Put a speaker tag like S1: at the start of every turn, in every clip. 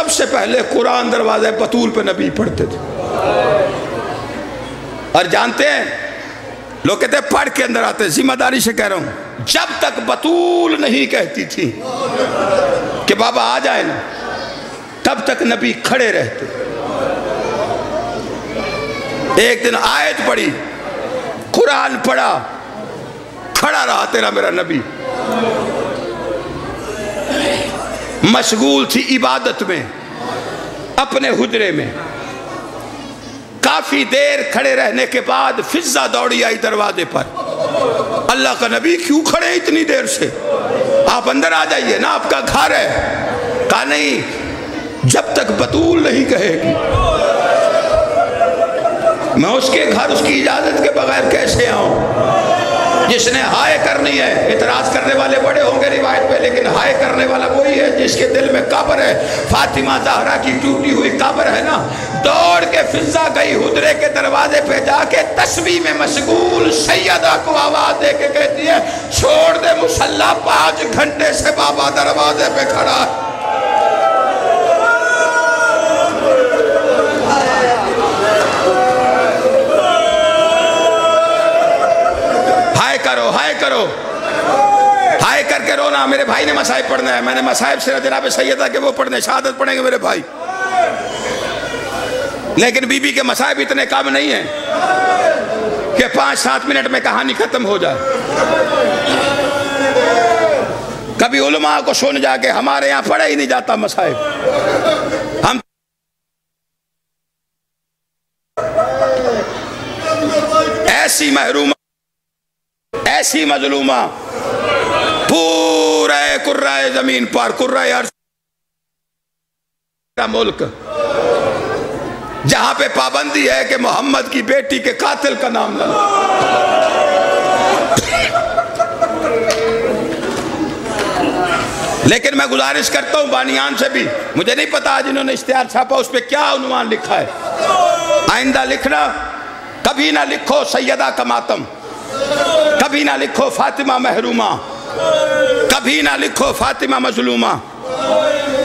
S1: سب سے پہلے قرآن دروازے بطول پہ نبی پڑھتے تھے. اور جانتے ہیں لوگ کہتے ہیں پڑھ کے اندر آتے، ذمہ داری سے کہہ رہا ہوں، جب تک بطول نہیں کہتی تھی کہ بابا آ جائے نا، تب تک نبی کھڑے رہتے. ایک دن آیت پڑھی، قرآن پڑھا، کھڑا رہا تیرا میرا نبی. مشغول تھی عبادت میں اپنے حجرے میں. کافی دیر کھڑے رہنے کے بعد فضہ دوڑی آئی دروازے پر. اللہ کا نبی کیوں کھڑے اتنی دیر سے؟ آپ اندر آ جائیے نا، آپ کا گھر ہے. کہا نہیں، جب تک بطول نہیں کہے گی میں اس کے گھر اس کی اجازت کے بغیر کیسے آؤں؟ جس نے ہائے کرنی ہے، اعتراض کرنے والے بڑے ہوں گے روایت پہ، لیکن ہائے کرنے والا وہی ہے جس کے دل میں قبر ہے. فاطمہ زہرا کی ٹوٹی ہوئی قبر ہے نا. دوڑ کے فضہ گئی حجرے کے دروازے پہ، جا کے تسبیح میں مشغول سیدہ کو آواز دے کے کہتی ہے چھوڑ دے مصلی، 5 گھنٹے سے بابا دروازے پہ کھڑا ہے. ہائے کرو، ہائے کر کے رونا. میرے بھائی نے مصائب پڑھنا ہے، میں نے مصائب سے جناب سیدہ کے وہ پڑھنے، شہادت پڑھیں گے میرے بھائی. لیکن بی بی کے مصائب اتنے کم نہیں ہیں کہ 5-7 منٹ میں کہانی ختم ہو جائے. کبھی علماء کو سن جا کے ہمارے یہاں پڑھا ہی نہیں جاتا مصائب. ہم ایسی محرومہ، ایسی مظلومہ پورے کرۂ زمین پر، کرۂ ارض ملک، جہاں پہ پابندی ہے کہ محمد کی بیٹی کے قاتل کا نام لینا. لیکن میں گزارش کرتا ہوں بانیان سے بھی، مجھے نہیں پتا جنہوں نے اشتہار چھاپا اس پہ کیا عنوان لکھا ہے. آئندہ لکھنا کبھی نہ لکھو سیدہ کا ماتم، کبھی نہ لکھو فاطمہ محرومہ، کبھی نہ لکھو فاطمہ مظلومہ.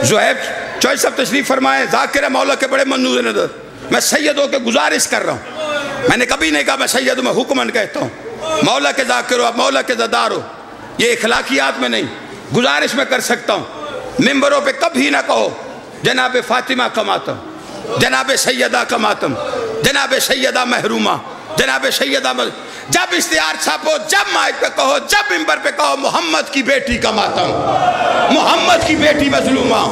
S1: زہیب چوہی صاحب تشریف فرمائیں، ذاکر مولا کے بڑے منظور نظر. میں سیدوں کے گزارش کر رہا ہوں، میں نے کبھی نہیں کہا میں سیدوں میں حکمن کہتا ہوں. مولا کے ذاکر ہو، مولا کے زدار ہو، یہ اخلاقیات میں نہیں، گزارش میں کر سکتا ہوں. ممبروں پہ کبھی نہ کہو جناب فاطمہ کا ماتم، جناب سیدہ کا ماتم، جناب سیدہ محرومہ، جناب سیدہ جب اشتہار چھاپو، جب مائک پہ کہو، جب ممبر پہ کہو محمد کی بیٹی کا ماتم، محمد کی بیٹی مظلومہ،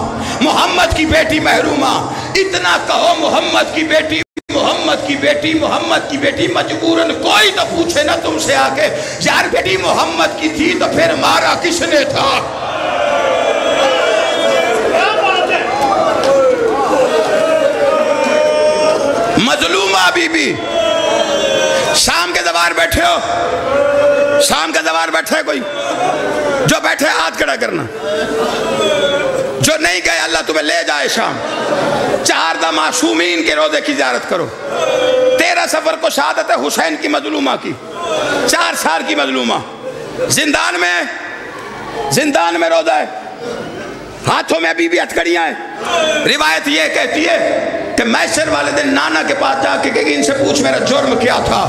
S1: محمد کی بیٹی محرومہ. اتنا کہو محمد کی بیٹی، محمد کی بیٹی، محمد کی بیٹی. مجبوراً کوئی تو پوچھے نا تم سے آ کے یار بیٹی محمد کی تھی تو پھر مارا کس نے تھا؟ مظلومہ بی بی. شام کے دوار بیٹھے ہو، شام کا دوار بیٹھے کوئی جو بیٹھے ہاتھ کھڑا کرنا، جو نہیں گئے اللہ تمہیں لے جائے شام. 4 معصومین کے روزے کی زیارت کرو. 13 سفر کو شہادت حسین کی مظلومہ کی، 4 سال کی مظلومہ زندان میں روزہ ہے، ہاتھوں میں ابھی بھی ہتھکڑیاں ہیں. روایت یہ کہتی ہے کہ محشر والے دن نانا کے پاس جا کے کہ ان سے پوچھ میرا جرم کیا تھا.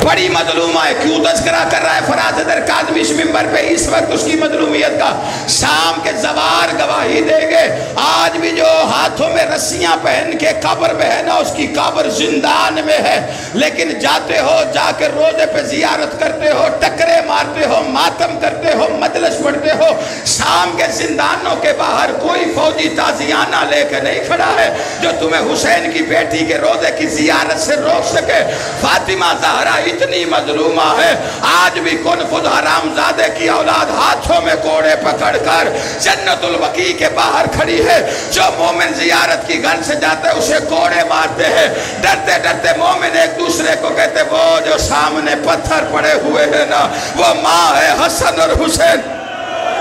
S1: بڑی مظلومہ ہے، کیوں تذکرہ کر رہا ہے فراز در کاظمی اس ممبر پہ اس وقت اس کی مظلومیت کا؟ شام کے زوار گواہی دے گے. آج بھی جو ہاتھوں میں رسیاں پہن کے قبر میں ہے نا، اس کی قبر زندان میں ہے. لیکن جاتے ہو، جا کے روزے پہ زیارت کرتے ہو، ٹکرے مارتے ہو، ماتم کرتے ہو، مجلس پڑھتے ہو. شام کے زندانوں کے باہر کوئی فوجی تازیانہ لے کے نہیں کھڑا ہے جو تمہیں حسین کی بیٹی کے روزے کی زیارت سے روک سکے. فاطمہ زہرا اتنی مظلومہ ہے، آج بھی کن خود حرام زادے کی اولاد ہاتھوں میں کوڑے پکڑ کر جنت البقیع کے باہر کھڑی ہے. جو مومن زیارت کی گھر سے جاتے ہیں اسے کوڑے مارتے ہیں. ڈرتے ڈرتے مومن ایک دوسرے کو کہتے وہ جو سامنے پتھر پڑے ہوئے ہیں نا، وہ ماں ہے حسن اور حسین.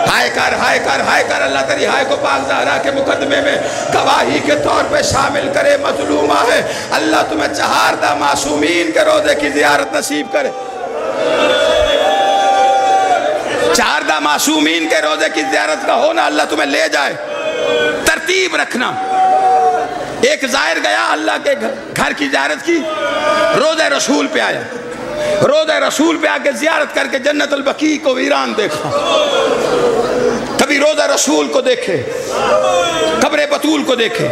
S1: ہائے کر ہائے کر ہائے کر، اللہ تیری ہائے کو پاک زہرا کے مقدمے میں گواہی کے طور پہ شامل کرے. مظلومہ ہے، اللہ تمہیں 4 معصومین کے روزے کی زیارت نصیب کرے. 4 معصومین کے روزے کی زیارت کا ہونا اللہ تمہیں لے جائے. ترتیب رکھنا. ایک زائر گیا اللہ کے گھر کی زیارت کی, روضہ رسول پہ آیا, روضہ رسول پہ آ کے زیارت کر کے جنت البقیع کو ویران دیکھا. کبھی روضہ رسول کو دیکھے, قبر بطول کو دیکھے.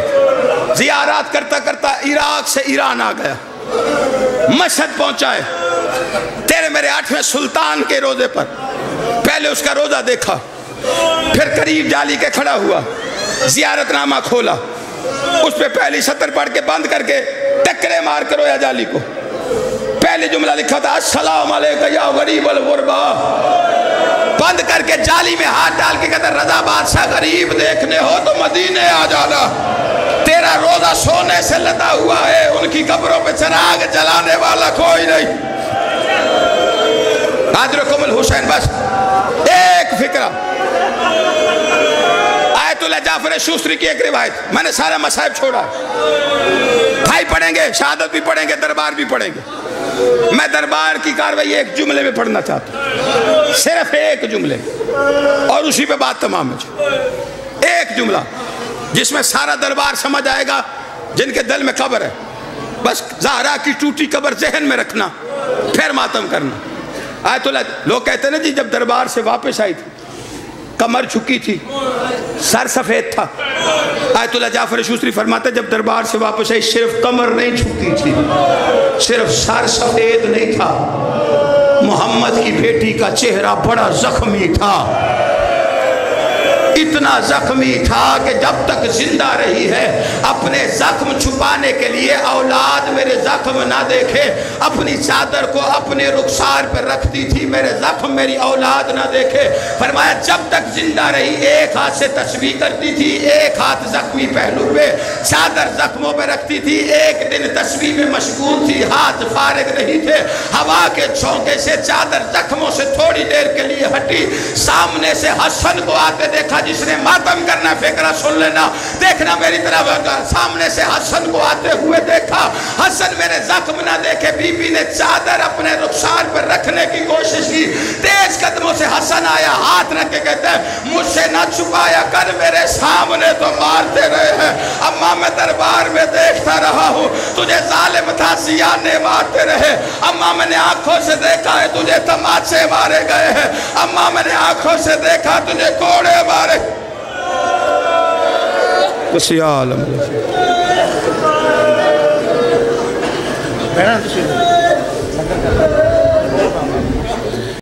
S1: زیارات کرتا کرتا عراق سے ایران آ گیا, مشہد پہنچا ہے. تیرے میرے 8ویں سلطان کے روضے پر پہلے اس کا روضہ دیکھا, پھر قریب جالی کے کھڑا ہوا, زیارت نامہ کھولا, اس پہ پہلی سطر پڑھ کے بند کر کے ٹکرے مار کر رویا جالی کو. پہلے جملہ لکھا تھا السلام علیکم یا غریب الغربا. بند کر کے جالی میں ہاتھ ڈال کے کہتا رضا بادشاہ غریب دیکھنے ہو تو مدینے آ جانا, تیرا روضہ سونے سے لدا ہوا ہے, ان کی قبروں پہ چراغ جلانے والا کوئی نہیں. حاضرکم الحسین. بس ایک فکرہ, آیت اللہ جعفر شوستری کی ایک روایت. میں نے سارا مصائب چھوڑا, بھائی پڑھیں گے, شہادت بھی پڑھیں گے, دربار بھی پڑھیں گے. میں دربار کی کاروائی ایک جملے میں پڑھنا چاہتا ہوں, صرف ایک جملے, اور اسی پہ بات تمام ہے. ایک جملہ جس میں سارا دربار سمجھ آئے گا جن کے دل میں قبر ہے. بس زہرا کی ٹوٹی قبر ذہن میں رکھنا, پھر ماتم کرنا. آیت اللہ, لوگ کہتے ہیں نا جی جب دربار سے واپس آئی تھی کمر جھکی تھی, سر سفید تھا. آیت اللہ جعفر شوستری فرماتے جب دربار سے واپس آئی صرف کمر نہیں جھکی تھی, صرف سر سفید نہیں تھا, محمد کی بیٹی کا چہرہ بڑا زخمی تھا. اتنا زخمی تھا کہ جب تک زندہ رہی ہے اپنے زخم چھپانے کے لیے اولاد میرے زخم نہ دیکھے اپنی چادر کو اپنے رخسار پر رکھتی تھی, میرے زخم میری اولاد نہ دیکھے. فرمایا جب تک زندہ رہی ایک ہاتھ سے تسبیح کرتی تھی, ایک ہاتھ زخمی پہلو پہ, چادر زخموں پہ رکھتی تھی. ایک دن تسبیح میں مشغول تھی, ہاتھ فارغ نہیں تھے. ہوا کے جھونکے سے چادر زخموں سے تھوڑی دیر کے لیے ہٹی, سامنے سے حسن کو آتے دیکھا جس نے ماتم کرنا. فکرہ سن لینا, دیکھنا میری طرف. سامنے سے حسن کو آتے ہوئے دیکھا, حسن میرے زخم نہ دیکھے. بی بی نے چادر اپنے رخسار پر رکھنے کی کوشش کی, تیز قدموں سے حسن آیا, ہاتھ رکھ کے کہتا ہے مجھ سے نہ چھپایا کر, میرے سامنے تو مارتے رہے ہیں. اماں میں دربار میں دیکھتا رہا ہوں تجھے ظالم تھا سیانے مارتے رہے. اماں میں نے آنکھوں سے دیکھا ہے تجھے تماچے مارے گئے ہیں. اماں میں نے آنکھوں سے دیکھا تجھے کوڑے مارے. بس یا عالم